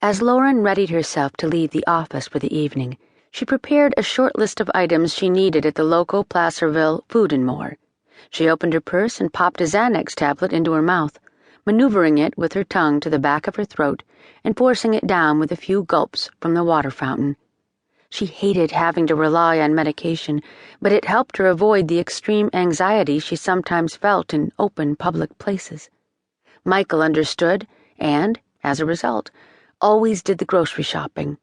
As Lauren readied herself to leave the office for the evening, she prepared a short list of items she needed at the local Placerville Food and More. She opened her purse and popped a Xanax tablet into her mouth, maneuvering it with her tongue to the back of her throat and forcing it down with a few gulps from the water fountain. She hated having to rely on medication, but it helped her avoid the extreme anxiety she sometimes felt in open public places. Michael understood and, as a result, always did the grocery shopping.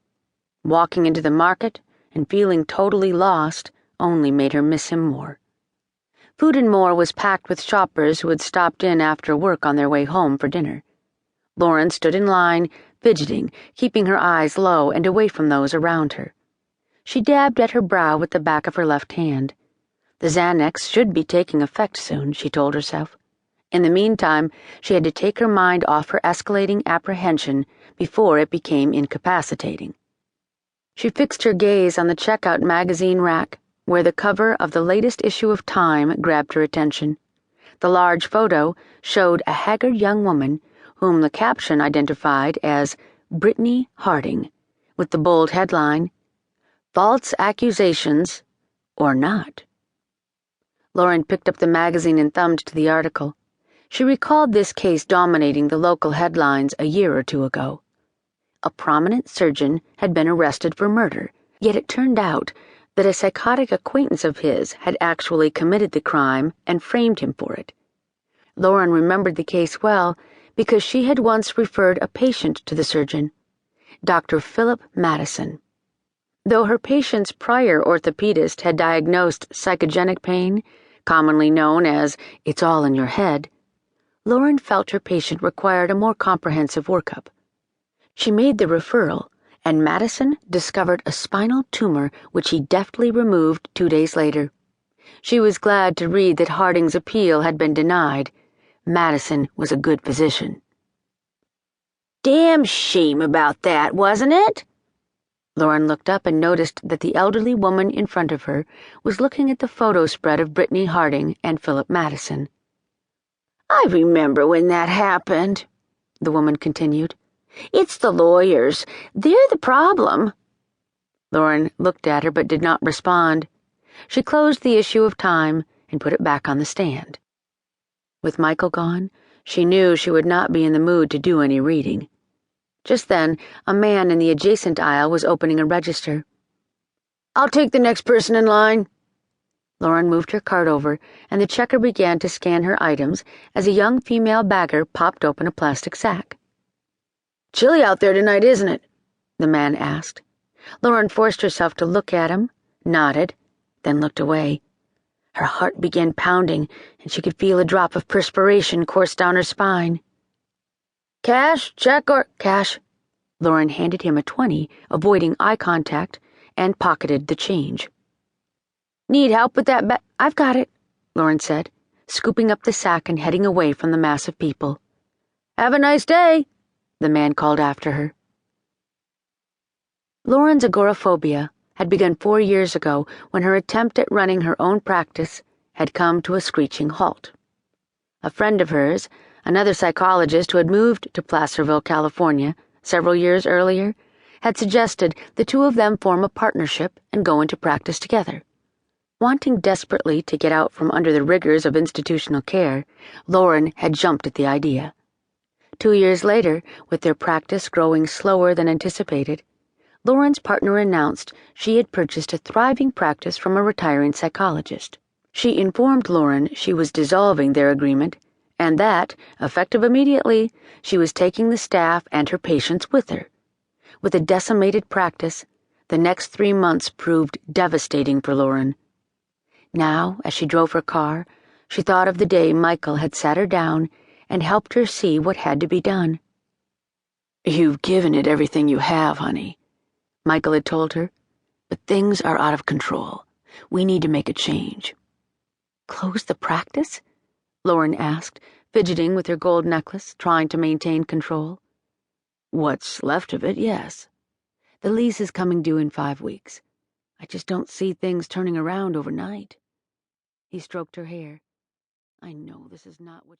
Walking into the market and feeling totally lost only made her miss him more. Food and More was packed with shoppers who had stopped in after work on their way home for dinner. Lauren stood in line, fidgeting, keeping her eyes low and away from those around her. She dabbed at her brow with the back of her left hand. The Xanax should be taking effect soon, she told herself. In the meantime, she had to take her mind off her escalating apprehension before it became incapacitating. She fixed her gaze on the checkout magazine rack, where the cover of the latest issue of Time grabbed her attention. The large photo showed a haggard young woman whom the caption identified as Brittany Harding, with the bold headline, "False Accusations or Not." Lauren picked up the magazine and thumbed to the article. She recalled this case dominating the local headlines a year or two ago. A prominent surgeon had been arrested for murder, yet it turned out that a psychotic acquaintance of his had actually committed the crime and framed him for it. Lauren remembered the case well because she had once referred a patient to the surgeon, Dr. Philip Madison. Though her patient's prior orthopedist had diagnosed psychogenic pain, commonly known as "it's all in your head," Lauren felt her patient required a more comprehensive workup. She made the referral, and Madison discovered a spinal tumor which he deftly removed 2 days later. She was glad to read that Harding's appeal had been denied. Madison was a good physician. "Damn shame about that, wasn't it?" Lauren looked up and noticed that the elderly woman in front of her was looking at the photo spread of Brittany Harding and Philip Madison. "I remember when that happened," the woman continued. "It's the lawyers. They're the problem." Lauren looked at her but did not respond. She closed the issue of Time and put it back on the stand. With Michael gone, she knew she would not be in the mood to do any reading. Just then, a man in the adjacent aisle was opening a register. "I'll take the next person in line." Lauren moved her cart over, and the checker began to scan her items as a young female bagger popped open a plastic sack. "Chilly out there tonight, isn't it?" the man asked. Lauren forced herself to look at him, nodded, then looked away. Her heart began pounding, and she could feel a drop of perspiration course down her spine. "Cash, check, or—" "Cash." Lauren handed him a 20, avoiding eye contact, and pocketed the change. "Need help with that "I've got it," Lauren said, scooping up the sack and heading away from the mass of people. "Have a nice day," the man called after her. Lauren's agoraphobia had begun 4 years ago when her attempt at running her own practice had come to a screeching halt. A friend of hers, another psychologist who had moved to Placerville, California, several years earlier, had suggested the two of them form a partnership and go into practice together. Wanting desperately to get out from under the rigors of institutional care, Lauren had jumped at the idea. 2 years later, with their practice growing slower than anticipated, Lauren's partner announced she had purchased a thriving practice from a retiring psychologist. She informed Lauren she was dissolving their agreement, and that, effective immediately, she was taking the staff and her patients with her. With a decimated practice, the next 3 months proved devastating for Lauren. Now, as she drove her car, she thought of the day Michael had sat her down and helped her see what had to be done. "You've given it everything you have, honey," Michael had told her, "but things are out of control. We need to make a change." "Close the practice?" Lauren asked, fidgeting with her gold necklace, trying to maintain control. "What's left of it, yes. The lease is coming due in 5 weeks. I just don't see things turning around overnight." He stroked her hair. "I know this is not what